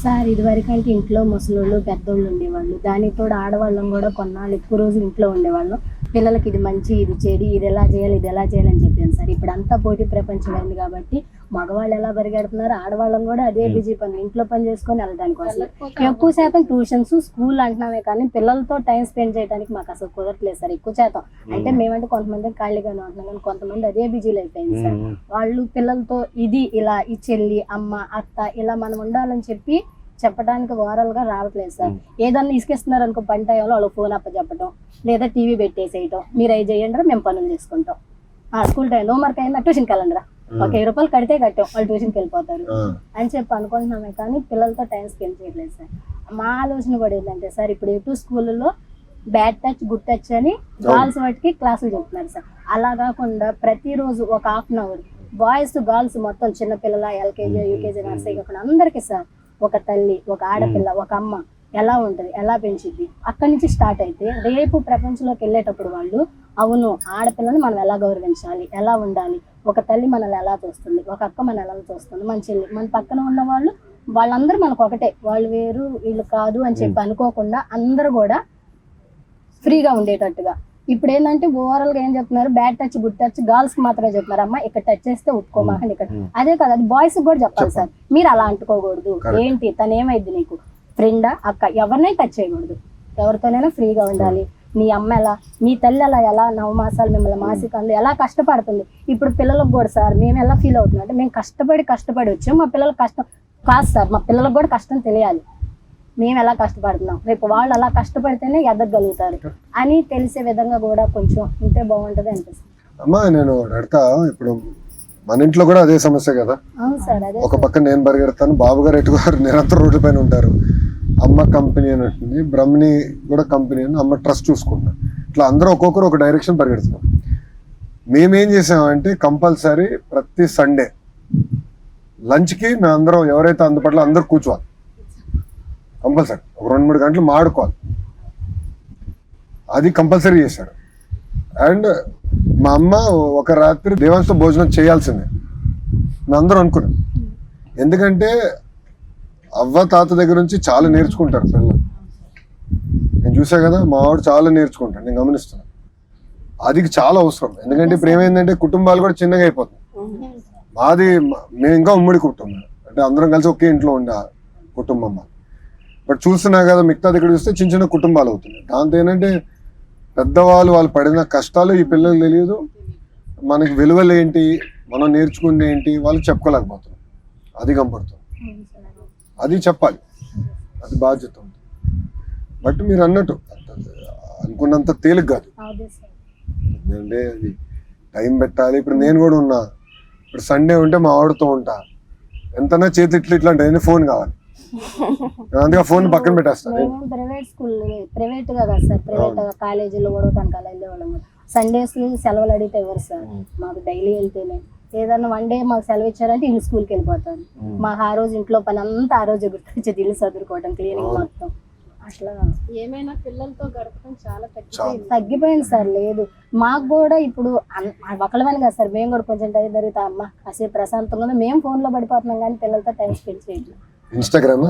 Sir ఇదివరకు అంటే ఇంట్లో ముసలోళ్ళు పెద్దోళ్ళు ఉండేవాళ్ళు, దానికి తోడు ఆడవాళ్ళం కూడా కొన్నాళ్ళు ఎక్కువ రోజులు ఇంట్లో ఉండేవాళ్ళం. పిల్లలకి ఇది మంచి, ఇది చెడు, ఇది ఎలా చేయాలి, ఇది ఎలా చేయాలని చెప్పాను సార్. ఇప్పుడు అంతా పోటీ ప్రపంచం అయింది కాబట్టి మగవాళ్ళు ఎలా పరిగెడుతున్నారు, ఆడవాళ్ళం కూడా అదే బిజీ పని, ఇంట్లో పని చేసుకొని వెళ్ళడానికి కోసం ఎక్కువ శాతం ట్యూషన్స్, స్కూల్ అంటున్నామే కానీ పిల్లలతో టైం స్పెండ్ చేయడానికి మాకు అసలు కుదరట్లేదు సార్. ఎక్కువ శాతం అంటే మేమంటే కొంతమంది ఖాళీగానే ఉంటున్నాం కానీ కొంతమంది అదే బిజీ లైఫ్ అయింది సార్. వాళ్ళు పిల్లలతో ఇది ఇలా, ఈ చెల్లి, అమ్మ, అత్త ఇలా మనం ఉండాలని చెప్పి చెప్పడానికి ఓవరాల్ గా రావట్లేదు సార్. ఏదన్నా ఇసుకిస్తున్నారు అనుకో పని టైంలో వాళ్ళు ఫోన్ అప్ప చెప్పడం, లేదా టీవీ పెట్టేసేయటం, మీరు అవి చేయండి మేము పనులు చేసుకుంటాం. స్కూల్ టైం హోంవర్క్ అయిందా ట్యూషన్ కెళ్ళండిరా, ఒక 10 రూపాయలు కడితే కట్టాం, వాళ్ళు ట్యూషన్కి వెళ్ళిపోతారు అని చెప్పి అనుకుంటున్నామే కానీ పిల్లలతో టైం స్పెండ్ చేయట్లేదు సార్. మా ఆలోచన కూడా ఏంటంటే సార్, ఇప్పుడు ఎటు స్కూల్లో బ్యాడ్ టచ్, గుడ్ టచ్ అని గర్ల్స్ వాటికి క్లాసులు చెప్తున్నారు సార్. అలా కాకుండా ప్రతిరోజు ఒక 1/2 అవర్ బాయ్స్ గర్ల్స్ మొత్తం చిన్నపిల్లల ఎల్కేజీ, యూకేజీ, నర్సరీ కాకుండా అందరికీ సార్ ఒక తల్లి, ఒక ఆడపిల్ల, ఒక అమ్మ ఎలా ఉంటుంది, ఎలా పెంచిద్ది, అక్కడి నుంచి స్టార్ట్ అయితే రేపు ప్రపంచంలోకి వెళ్ళేటప్పుడు వాళ్ళు అవును ఆడపిల్లని మనం ఎలా గౌరవించాలి, ఎలా ఉండాలి, ఒక తల్లి మనల్ని ఎలా చూస్తుంది, ఒక అక్క మనం ఎలా చూస్తుంది, మన చెల్లి, మన పక్కన ఉన్న వాళ్ళు వాళ్ళందరూ మనకు ఒకటే, వాళ్ళు వేరు వీళ్ళు కాదు అని చెప్పి అనుకోకుండా అందరూ కూడా ఫ్రీగా ఉండేటట్టుగా. ఇప్పుడు ఏంటంటే ఓవరాల్ గా ఏం చెప్తున్నారు, bad touch, good touch girls కి మాత్రమే చెప్తున్నారు. అమ్మ ఇక్కడ టచ్ చేస్తే ఒప్పుకోమాకండి, ఇక్కడ అదే కదా అది బాయ్స్ కూడా చెప్పాలి సార్. మీరు అలా అంటుకోకూడదు, ఏంటి తను ఏమైంది నీకు ఫ్రెండా, అక్క, ఎవరినైనా టచ్ చేయకూడదు, ఎవరితోనైనా ఫ్రీగా ఉండాలి. నీ అమ్మ ఎలా, నీ తల్లి అలా ఎలా 9 మాసాలు మిమ్మల్ని మాసికంలో ఎలా కష్టపడుతుంది. ఇప్పుడు పిల్లలకు కూడా సార్ మేము ఎలా ఫీల్ అవుతున్నాం అంటే, మేము కష్టపడి వచ్చాం, మా పిల్లలకు కష్టం కాదు సార్, మా పిల్లలకు కూడా కష్టం తెలియాలి, మేము ఎలా కష్టపడుతున్నాం, రేపు వాళ్ళు అలా కష్టపడితేనే ఎదగలుగుతారు అని తెలిసే విధంగా కూడా కొంచెం ఉంటే బాగుంటది అనిపిస్తుంది. అమ్మా నేను అడతా, ఇప్పుడు మన ఇంట్లో కూడా అదే సమస్య కదా. అవును సార్, అదే ఒక పక్క నేను పరిగెడతాను, బాబు గారు ఎటుగారు నిరంతరం రోడ్డు పైన ఉంటారు, అమ్మ కంపెనీ అని ఉంటుంది, బ్రహ్మని కూడా కంపెనీ అని, అమ్మ ట్రస్ట్ చూసుకుంటాను. ఇట్లా అందరూ ఒక్కొక్కరు ఒక డైరెక్షన్ పరిగెడుతున్నాం. మేమేం చేసామంటే కంపల్సరీ ప్రతి సండే లంచ్కి మేము అందరం ఎవరైతే అందుబాటులో అందరూ కూర్చోవాలి, కంపల్సరీ ఒక 2-3 గంటలు మాడుకోవాలి, అది కంపల్సరీ చేశాడు. అండ్ మా అమ్మ ఒక రాత్రి దేవాంశతో భోజనం చేయాల్సిందే మేము అందరం అనుకున్నాం. ఎందుకంటే అవ్వ తాత దగ్గర నుంచి చాలా నేర్చుకుంటారు పిల్లలు. నేను చూసా కదా, మా వాడు చాలా నేర్చుకుంటాడు, నేను గమనిస్తున్నాను. అది చాలా అవసరం. ఎందుకంటే ఇప్పుడు ఏమైందంటే కుటుంబాలు కూడా చిన్నగా అయిపోతుంది. మాది మేము ఇంకా ఉమ్మడి కుటుంబం, అంటే అందరం కలిసి ఒకే ఇంట్లో ఉండే కుటుంబం. బట్ చూస్తున్నా కదా మిగతా దగ్గర చూస్తే చిన్న చిన్న కుటుంబాలు అవుతున్నాయి. దాంతో ఏంటంటే పెద్దవాళ్ళు వాళ్ళు పడిన కష్టాలు ఈ పిల్లలకు తెలియదు, మనకి విలువలు ఏంటి, మనం నేర్చుకుంది ఏంటి వాళ్ళకి చెప్పుకోలేకపోతున్నాం. అది కనపడుతుంది, అది చెప్పాలి, అది బాధ్యత ఉంది. బట్ మీరు అన్నట్టు అనుకున్నంత తేలిక కాదు, ఎందుకంటే అది టైం పెట్టాలి. ఇప్పుడు నేను కూడా ఉన్నా, ఇప్పుడు సండే ఉంటే మా ఆవిడతో ఉంటా, ఎంతనా చేతి ఇట్లా అంటే ఫోన్ కావాలి, అందుకే ఫోన్ పక్కన పెట్టేస్తాను. ప్రైవేట్ స్కూల్, ప్రైవేట్ కదా సార్, ప్రైవేట్ కాలేజీలో కూడా తనకు అలా వెళ్ళేవాళ్ళం. సండేస్ సెలవులు అడిగితే ఎవరు సార్, మాకు డైలీ వెళ్తేనే. ఏదన్నా 1 డే మాకు సెలవు ఇచ్చారంటే ఇల్లు స్కూల్కి వెళ్ళిపోతారు. మాకు ఆ రోజు ఇంట్లో పని అంతా ఆ రోజు గుర్తొచ్చేది, ఇల్లు చదువుకోవడం, క్లీనింగ్ మొత్తం. అట్లా ఏమైనా పిల్లలతో గడపడం చాలా తగ్గిపోయింది సార్. లేదు మాకు కూడా ఇప్పుడు ఒకళ్ళమని కదా సార్, మేము కూడా కొంచెం టైం జరుగుతా అమ్మ కాసేపు ప్రశాంతంగా మేము ఫోన్ లో పడిపోతున్నాం కానీ పిల్లలతో టైం స్పెండ్ చేయట్లేదు. ఇన్స్టాగ్రామా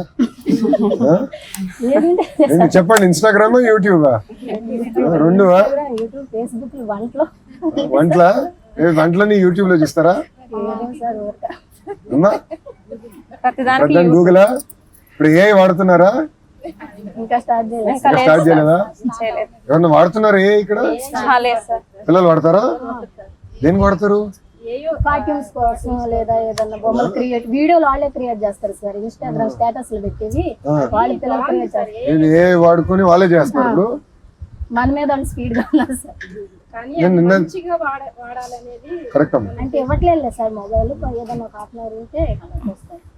చెప్పండి, ఇన్స్టాగ్రామా యూట్యూబా? రెండు ఫేస్బుక్ వంటలని యూట్యూబ్ లో చూస్తారా అమ్మా? గూగులా? ఇప్పుడు ఏ వాడుతున్నారా? ఇంకా స్టార్ట్ చేయలేదా? ఎవరన్నా వాడుతున్నారా ఏ ఇక్కడ? పిల్లలు వాడతారా? దేనికి వాడతారు? కార్టూన్స్ కోసం లేదా ఏదన్నా బొమ్మలు క్రియేట్, వీడియోలు వాళ్ళే క్రియేట్ చేస్తారు సార్. ఇన్స్టాగ్రామ్ స్టేటస్ లో పెట్టేది వాళ్ళ పిల్లలు క్రియేట్ చేస్తారు, ఏ వాడుకొని వాళ్ళే చేస్తారు. మన మీద వాళ్ళు స్పీడ్ గా ఉన్నారు సార్. అంటే ఇవ్వట్లేదు సార్ మొబైల్, ఏదన్నా ఒక 1/2 అవర్ ఉంటే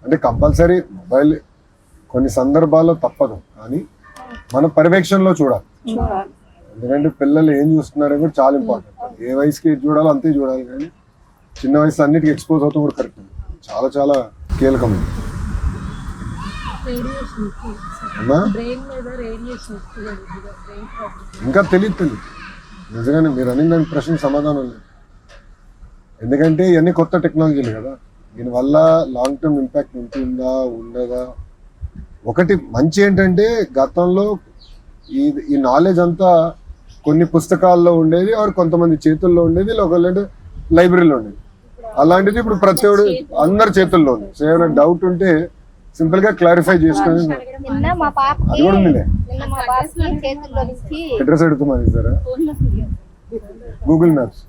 అంటే కంపల్సరీ మొబైల్ కొన్ని సందర్భాల్లో తప్పదు, కానీ మన పర్యవేక్షణలో చూడాలి. ఎందుకంటే పిల్లలు ఏం చూస్తున్నారో కూడా చాలా ఇంపార్టెంట్. ఏ వయసుకి చూడాలో అంతే చూడాలి, కానీ చిన్న వయసు అన్నిటికీ ఎక్స్పోజ్ అవుతాం కూడా కరెక్ట్, చాలా చాలా కీలకం. ఇంకా తెలియదు నిజంగానే మీరు అన్ని దానికి ప్రశ్న సమాధానం లేదు. ఎందుకంటే ఇవన్నీ కొత్త టెక్నాలజీలు కదా, దీనివల్ల లాంగ్ టర్మ్ ఇంపాక్ట్ ఉంటుందా ఉండదా ఒకటి మంచి ఏంటంటే గతంలో ఈ నాలెడ్జ్ అంతా కొన్ని పుస్తకాల్లో ఉండేది ఆర్ కొంతమంది చేతుల్లో ఉండేది, ఒకళ్ళంటే లైబ్రరీలో ఉండేది. అలాంటిది ఇప్పుడు ప్రతి ఒక్కడు అందరి చేతుల్లో ఉంది. సో ఏమైనా డౌట్ ఉంటే సింపుల్ గా క్లారిఫై చేసుకుని నిన్న మా పాపకి అది కూడా ఉందిలే. చేతుల్లో నుంచి అడ్రస్ అడుగుతామని సార్ గూగుల్ మ్యాప్స్.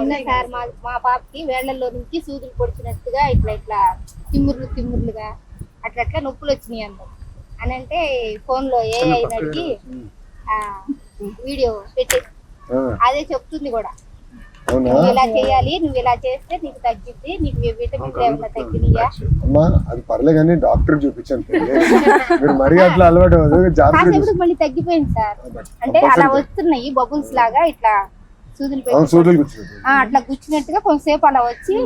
నిన్న సార్ మా పాపకి వేళ్లలో నుంచి సూదులు పొడిచినట్టుగా ఇట్లా ఇట్లా తిమ్ముర్లుగా అట్లా నొప్పులు వచ్చినాయి అన్నారు. అని అంటే ఫోన్ లో ఏ అయిన అడిగి వీడియో పెట్టేసి అదే చెప్తుంది కూడా, అవునా నువ్వు ఇలా చేయాలి, నువ్వు ఇలా చేస్తే నీకు తగ్గిద్ది, నీకు విటమిన్లు ఏమన్నా తగ్గినాయా. అమ్మా అది పర్లే కానీ డాక్టర్ చూపించాను మీరు మరీ అట్లా అలవాటు జాగ్రత్త. కాసేపు మళ్ళీ తగ్గిపోయింది సార్. అంటే అలా వస్తున్నాయి బబుల్స్ లాగా ఇట్లా సూదులు సూదులు పెట్టి అట్లా గుచ్చినట్టుగా కొంతసేపు అలా వచ్చి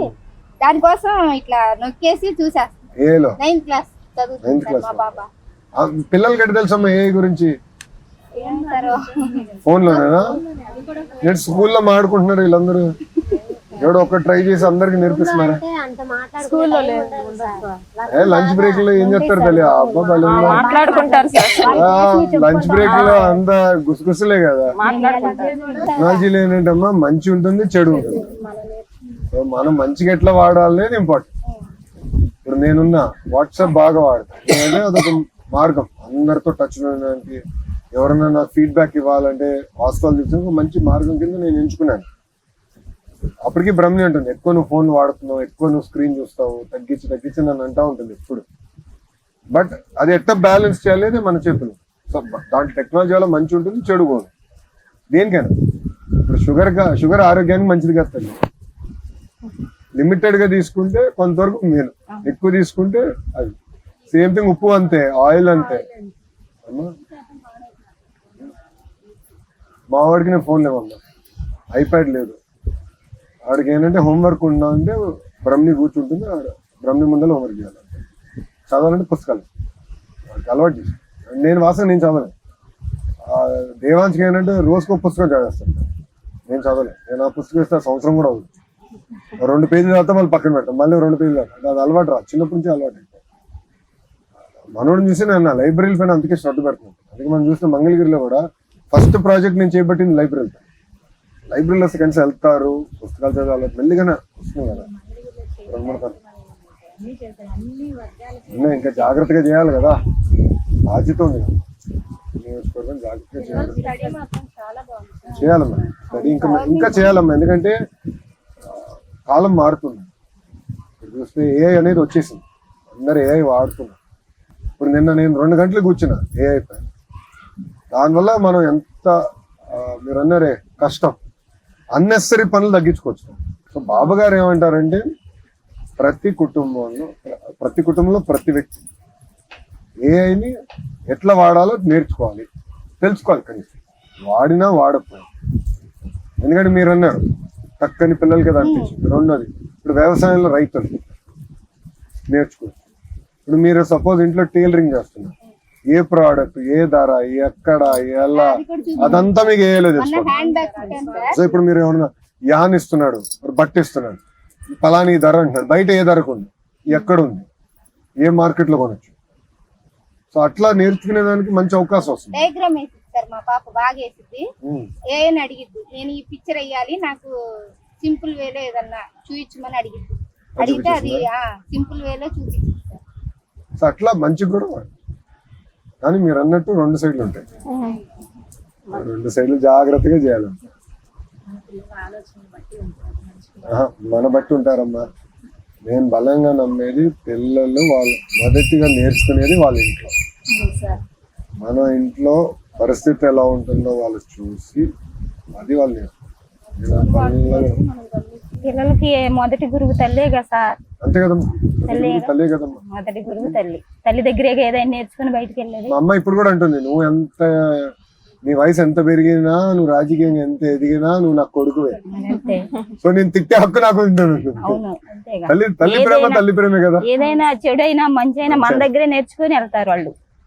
దానికోసం ఇట్లా నొక్కేసి చూసేస్తాను. 9th క్లాస్ చదువుతుంది మా పాప. పిల్లలకి ఎట్లా తెలుసమ్మా ఏ గురించి? ఫోన్ లోనేనా? నేను స్కూల్లో మాడుకుంటున్నారు వీళ్ళందరూ. ఎవడో ఒక్క ట్రై చేసి అందరికి నేర్పిస్తున్నారా? లంచ్ బ్రేక్ లో ఏం చెప్తారు తెలియ? లంచ్ బ్రేక్ లో అంతా గుసగుసలే కదా. టెక్నాలజీలో ఏంటంటమ్మా మంచి ఉంటుంది, చెడు ఉంటుంది. సో మనం మంచిగా ఎట్లా వాడాలనేది ఇంపార్టెంట్. ఇప్పుడు నేనున్నా వాట్సాప్ బాగా వాడతాను, అదొక మార్గం అందరితో టచ్ ఉండడానికి. ఎవరైనా నాకు ఫీడ్బ్యాక్ ఇవ్వాలంటే వాస్తవాలు తీసుకుని మంచి మార్గం కింద నేను ఎంచుకున్నాను. అప్పటికి బ్రహ్మని ఉంటుంది, ఎక్కువ నువ్వు ఫోన్ వాడుతున్నావు, ఎక్కువ నువ్వు స్క్రీన్ చూస్తావు, తగ్గించి నన్ను అంటా ఉంటుంది ఎప్పుడు. బట్ అది ఎట్లా బ్యాలెన్స్ చేయాలి మన చేతులు. సో దాంట్లో టెక్నాలజీ వల్ల మంచి ఉంటుంది, చెడు పోదు దేనికైనా. ఇప్పుడు షుగర్ ఆరోగ్యానికి మంచిది కదా. లిమిటెడ్ గా తీసుకుంటే కొంతవరకు మేలు, ఎక్కువ తీసుకుంటే అది సేమ్ థింగ్. ఉప్పు అంతే, ఆయిల్ అంతే. మా వాడికి నేను ఫోన్ లేవన్నా, ఐప్యాడ్ లేదు. వాడికి ఏంటంటే హోంవర్క్ ఉన్నా అంటే బ్రహ్మని కూర్చుంటుంది, బ్రహ్మని ముందర హోంవర్క్ చేయాలి. చదవాలంటే పుస్తకాలు వాడికి అలవాటు చేసి. నేను చదవలేదు. దేవాంశకి ఏంటంటే రోజుకో పుస్తకం చదివేస్తాను. నేను చదవలేదు. నేను ఆ పుస్తకం ఇస్తే సంవత్సరం కూడా అవుతుంది. 2 పేజీలు చదివితే మళ్ళీ పక్కన పెడతాం, మళ్ళీ 2 పేజీలు చదువుతాం. అది అలవాటు రా, చిన్నప్పటి నుంచి అలవాటు. మనోడిని చూసి నేను లైబ్రరీల పైన అందుకే శ్రద్ధ పెడుతున్నాను. అందుకే మనం చూసిన మంగళగిరిలో కూడా ఫస్ట్ ప్రాజెక్ట్ నేను చేపట్టింది లైబ్రరీలో. లైబ్రరీలో సెకండ్స్ వెళ్తారు, పుస్తకాలు చదవాలి, మెల్లిగానే వస్తున్నాయి కదా. 2-3 సార్లు ఇంకా జాగ్రత్తగా చేయాలి కదా, బాధ్యత ఉంది కదా. నియోజకవర్గం జాగ్రత్తగా చేయాలమ్మా. స్టడీ ఇంకా చేయాలమ్మా, ఎందుకంటే కాలం మారుతుంది. ఇప్పుడు చూస్తే ఏఐ అనేది వచ్చేసింది, అందరు ఏఐ వాడుతున్నారు. ఇప్పుడు నిన్న నేను 2 గంటలు కూర్చున్నా ఏఐ పైన. దానివల్ల మనం ఎంత మీరు అన్నారే కష్టం, అన్నెసరీ పనులు తగ్గించుకోవచ్చు. సో బాబు గారు ఏమంటారంటే ప్రతి కుటుంబంలో ప్రతి వ్యక్తి ఏఐని ఎట్లా వాడాలో నేర్చుకోవాలి, తెలుసుకోవాలి. కనీసం వాడినా వాడకపోయినా. ఎందుకంటే మీరు అన్నారు చక్కని పిల్లలకి అది అనిపించింది. రెండోది ఇప్పుడు వ్యవసాయంలో రైతులు నేర్చుకోవచ్చు. ఇప్పుడు మీరు సపోజ్ ఇంట్లో టైలరింగ్ చేస్తున్నారు, ఏ ప్రోడక్ట్, ఏ ధర, ఎక్కడ, ఎలా, అదంతా మీకు ఏలో తెలుసుకోవాలి. సో ఇప్పుడు మీరు ఏమన్నా యాన్ ఇస్తున్నాడు, బట్ట ఇస్తున్నాడు, ఫలాని ధర అంటున్నాడు, బయట ఏ ధరకు ఉంది, ఎక్కడ ఉంది, ఏ మార్కెట్ లో కొనొచ్చు. సో అట్లా నేర్చుకునే దానికి మంచి అవకాశం వస్తుంది. డయాగ్రామ్ వేసిస్తారు మా పాప, బాగా వేసిద్ది. ఏని అడిగిద్ది, నేను ఈ పిక్చర్ వేయాలి, నాకు సింపుల్ వేలో ఏదన్నా చూపించమని అడిగిద్ది. అడిగితే అది సింపుల్ వేలో చూపించారు. సో అట్లా మంచి కూడా, కానీ మీరు అన్నట్టు 2 సైడ్లు ఉంటాయి. 2 సైడ్లు జాగ్రత్తగా చేయాలి. మన బట్టి ఉంటారమ్మా. నేను బలంగా నమ్మేది పిల్లలు వాళ్ళు మొదటిగా నేర్చుకునేది వాళ్ళ ఇంట్లో. మన ఇంట్లో పరిస్థితి ఎలా ఉంటుందో వాళ్ళు చూసి అది వాళ్ళు నేర్చుకుంటారు. పిల్లలకి మొదటి గురువు తల్లే కదా సార్. అంతే కదమ్మా, తల్లే కదమ్మా. మొదటి గురువు తల్లి దగ్గరే ఏదైనా నేర్చుకుని బయటకు వెళ్ళేది. మా అమ్మ ఇప్పుడు కూడా అంటుంది, నువ్వు ఎంత నీ వయసు ఎంత పెరిగినా, నువ్వు రాజకీయంగా ఎంత ఎదిగినా, నువ్వు నాకు కొడుకువే. సో నేను తిట్టే హక్కు నాకు ఉంటుంది. తల్లి ప్రేమ తల్లి ప్రేమే కదా. ఏదైనా చెడు అయినా మంచి అయినా మన దగ్గరే నేర్చుకుని వెళ్తారు వాళ్ళు.